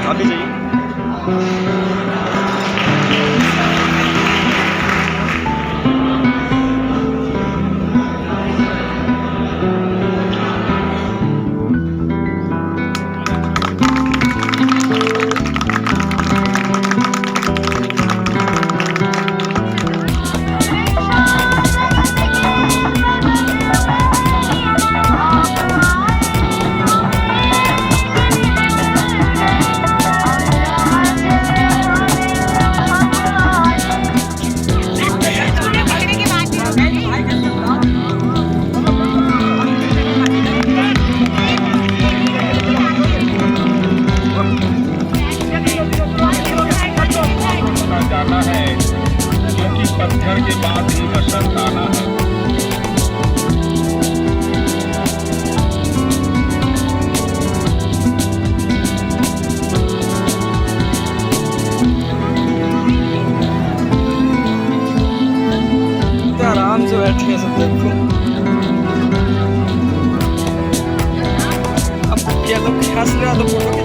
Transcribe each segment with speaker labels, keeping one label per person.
Speaker 1: आप भी जाइए।
Speaker 2: आराम से बैठे हैं सब। देखो अब ये लोग हंस रहा तो फोटो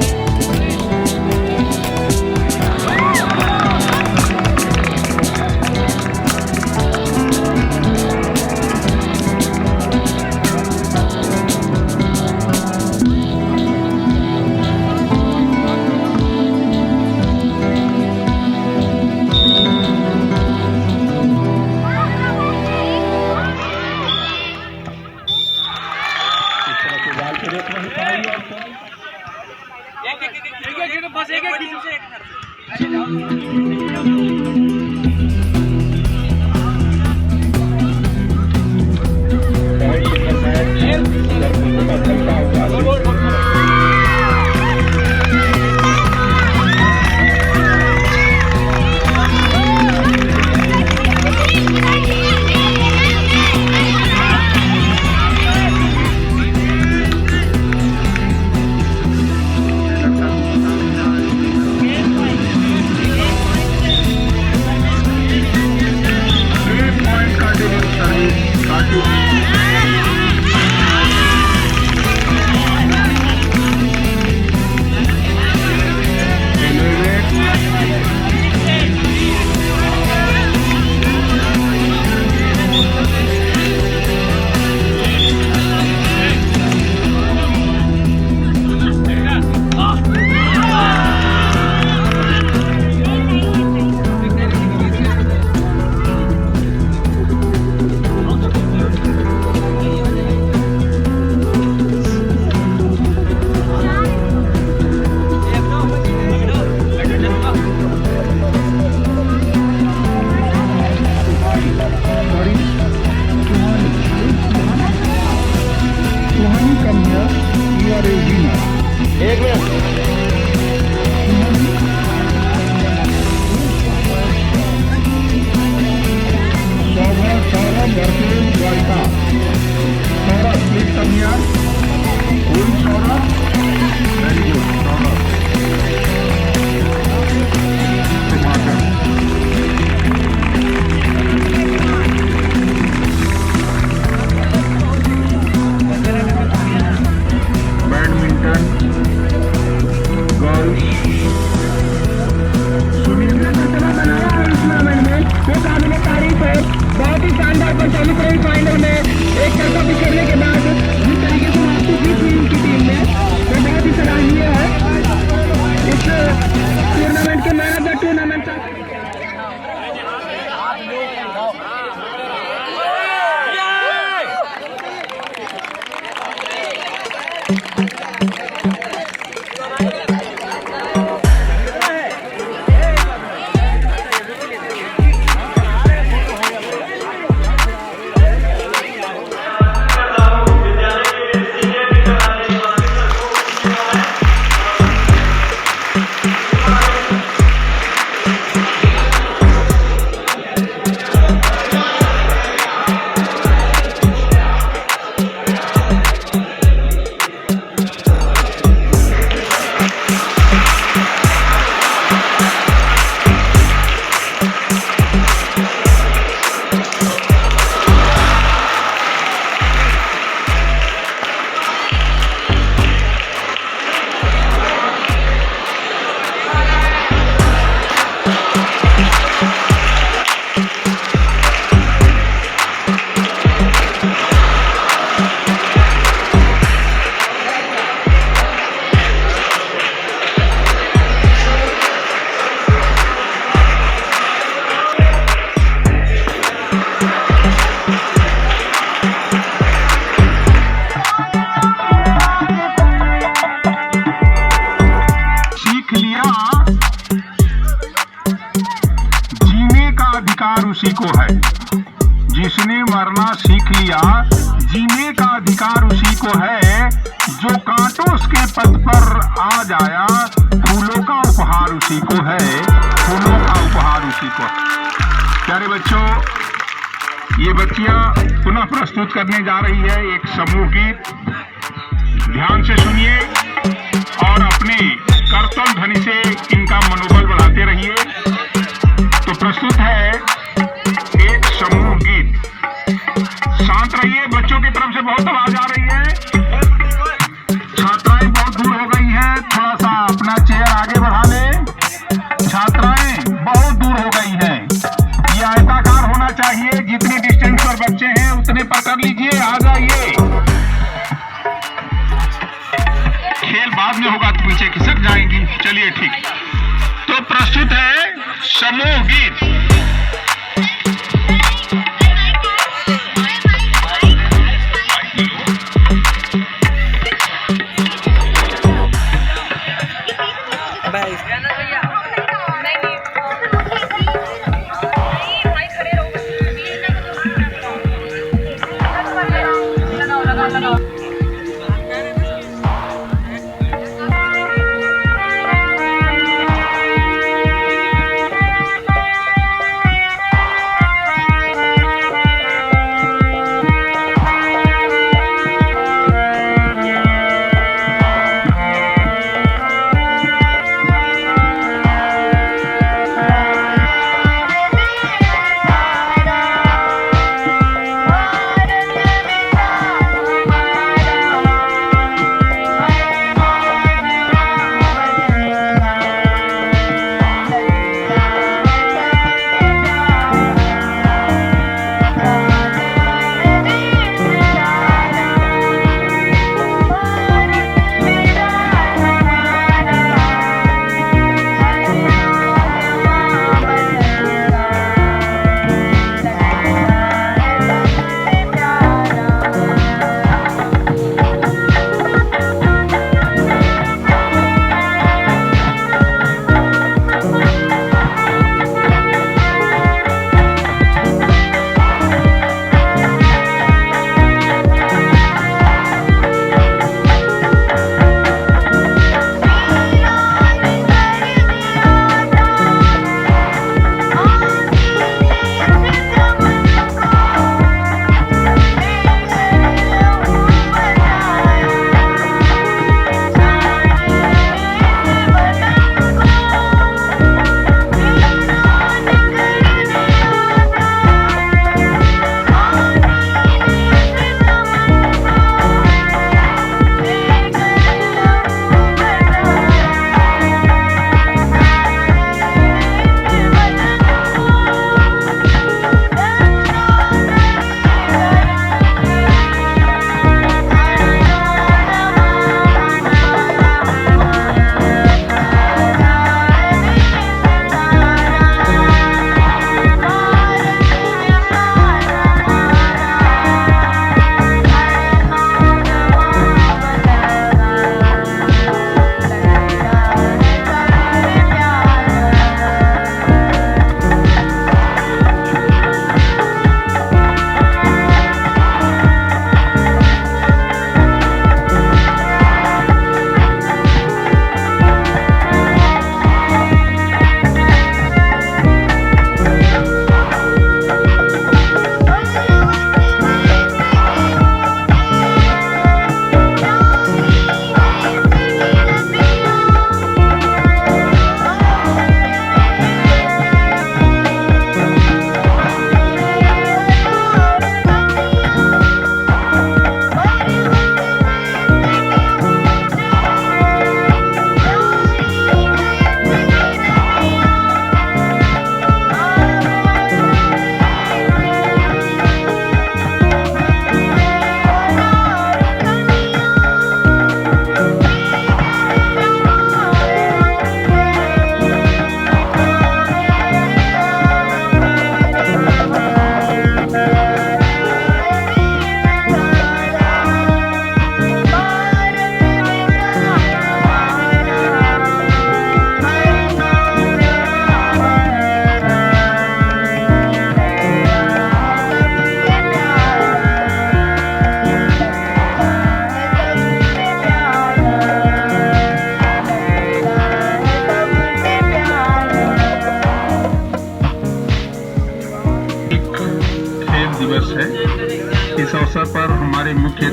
Speaker 1: उसी को है। जिसने मरना सीख लिया, जीने का अधिकार उसी को है। जो कांटों के पथ पर आज आया, फूलों का उपहार उसी को है। फूलों का उपहार उसी को है। प्यारे बच्चों, ये बच्चियां पुनः प्रस्तुत करने जा रही है एक समूह गीत। ध्यान से सुनिए और अपने करतल ध्वनि से इनका मनोबल बढ़ाते रहिए। तो प्रस्तुत है एक समूह गीत। शांत रहिए, बच्चों की तरफ से बहुत आवाज आ रही है। छात्राएं बहुत दूर हो गई हैं, थोड़ा सा अपना चेयर आगे बढ़ा ले। छात्राएं बहुत दूर हो गई हैं, ये आयताकार होना चाहिए। जितने डिस्टेंस पर बच्चे हैं उतने पर कर लीजिए। आ जाइए, खेल बाद में होगा तो पीछे खिसक जाएंगी। चलिए ठीक, तो प्रस्तुत है समूह गीत।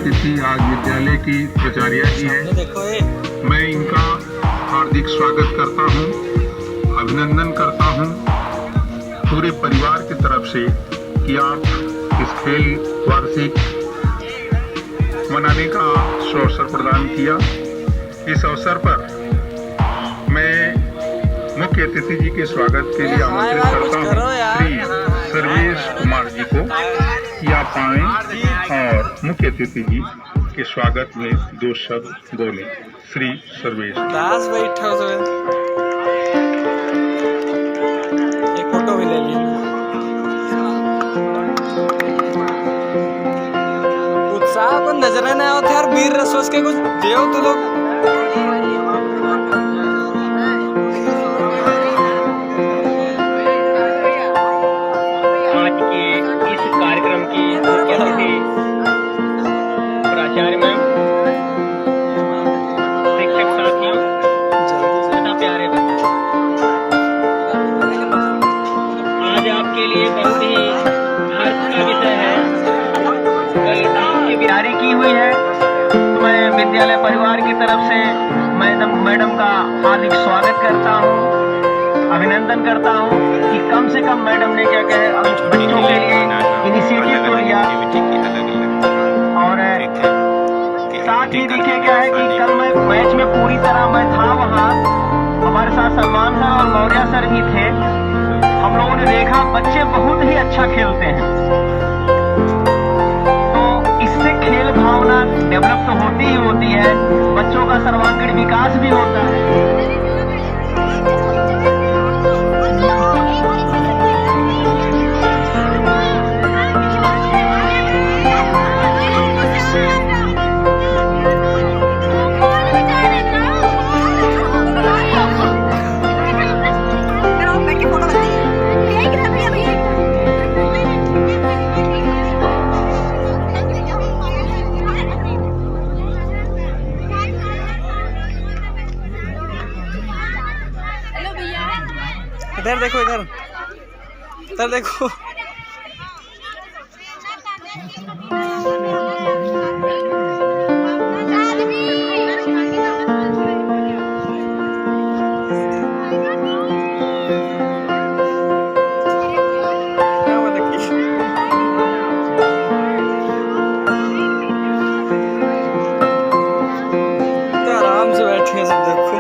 Speaker 1: अतिथि आज विद्यालय की प्राचार्य जी हैं। मैं इनका हार्दिक स्वागत करता हूं, अभिनंदन करता हूं पूरे परिवार की तरफ से कि आप इस खेल वार्षिक मनाने का अवसर प्रदान किया। इस अवसर पर मैं मुख्य अतिथि जी के स्वागत के लिए आमंत्रित करता हूं श्री सर्वेश कुमार जी को, कि आप आए और मुख्य अतिथि जी के स्वागत में दो शब्द बोले। श्री सर्वेश।
Speaker 2: एक फोटो भी ले ली। उत्साह तो नजर नहीं आता यार, वीर रसोस के कुछ देव तो लोग।
Speaker 3: आज के इस कार्यक्रम की मुख्य अतिथि प्राचार्य मैम, शिक्षक साथियों तथा प्यारे बच्चों, आज आपके लिए बहुत ही हर्ष का विषय है। कल आपकी तैयारी की हुई है, तो मैं विद्यालय परिवार की तरफ से मैडम का हार्दिक स्वागत करता हूँ, अभिनंदन करता हूँ कि कम से कम मैडम ने क्या कहे बच्चों के लिए इनिशिएटिव तो लिया। और साथ ही देखिए क्या है कि कल मैं मैच में पूरी तरह मैं था वहाँ, हमारे साथ सलमान सर और मौर्य सर भी थे। हम लोगों ने देखा बच्चे बहुत ही अच्छा खेलते हैं, तो इससे खेल भावना डेवलप तो होती ही होती है, बच्चों का सर्वांगीण विकास भी होता है।
Speaker 2: इधर देखो, इधर देखो। आराम से बैठे हैं सब, देखो।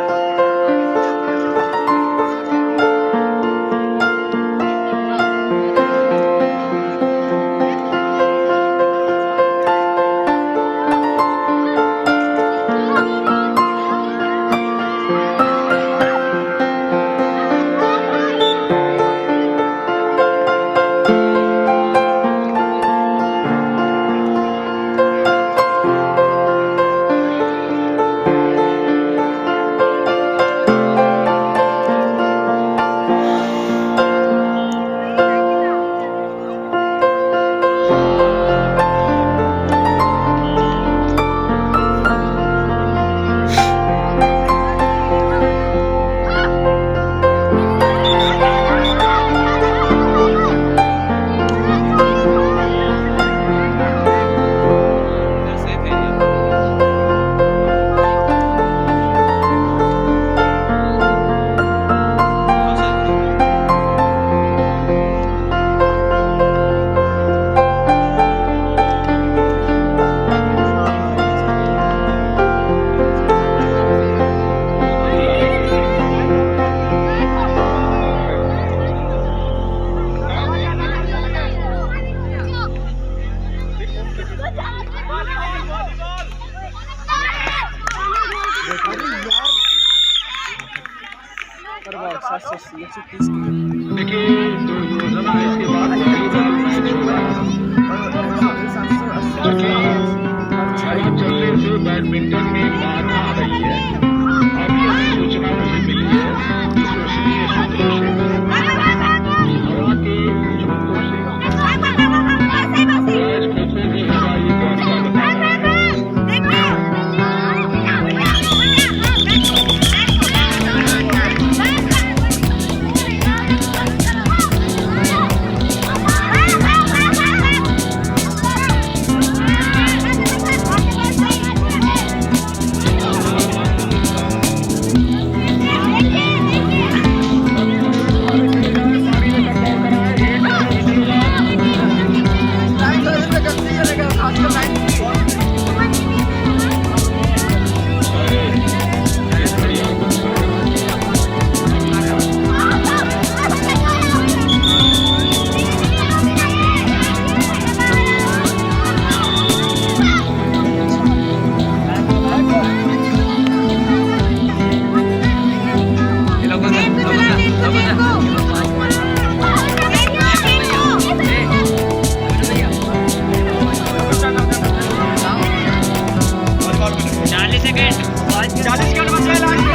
Speaker 1: देखिए जो योजना है इसके बाद चलने से बैडमिंटन में बाढ़ आ रही है। अभी हमें सूचनाओं से मिली है, विश्वसनीय सूत्रों से, हवा के झोंकों से खो भी होगा, ये कौन सा बता रहा है।
Speaker 2: 40 सेकंड बचे हैं लास्ट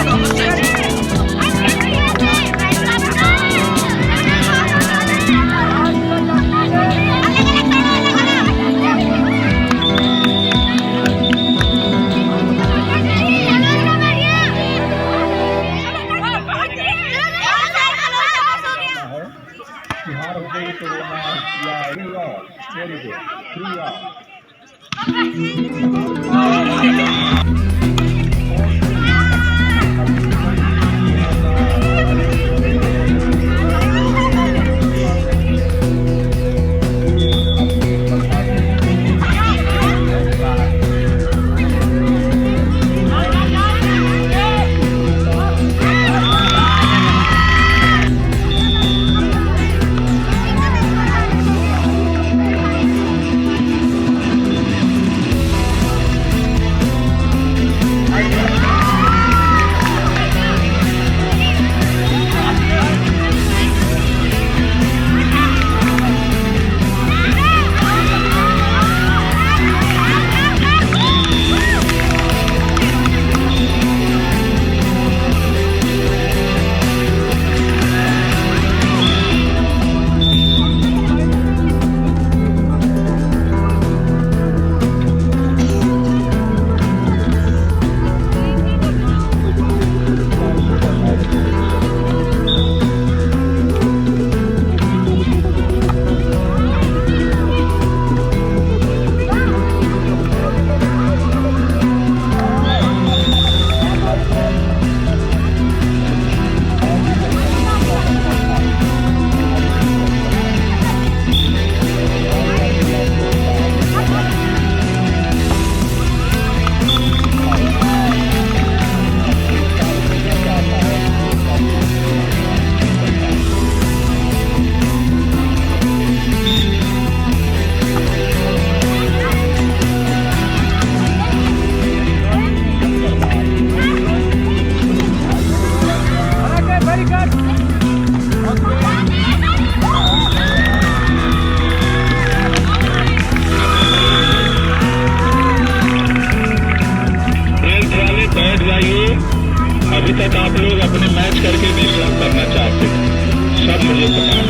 Speaker 1: अभी तक आप लोग अपने मैच करके विश्राम करना चाहते हैं, सब मुझे पता है।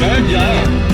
Speaker 1: बैठ जाओ।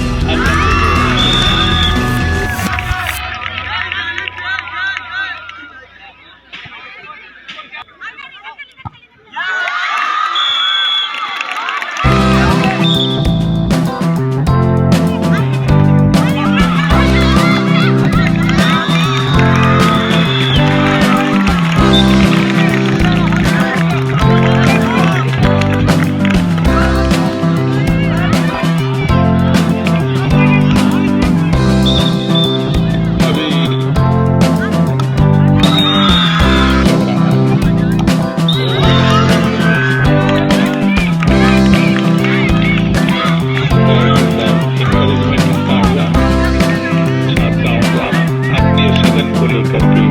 Speaker 1: करके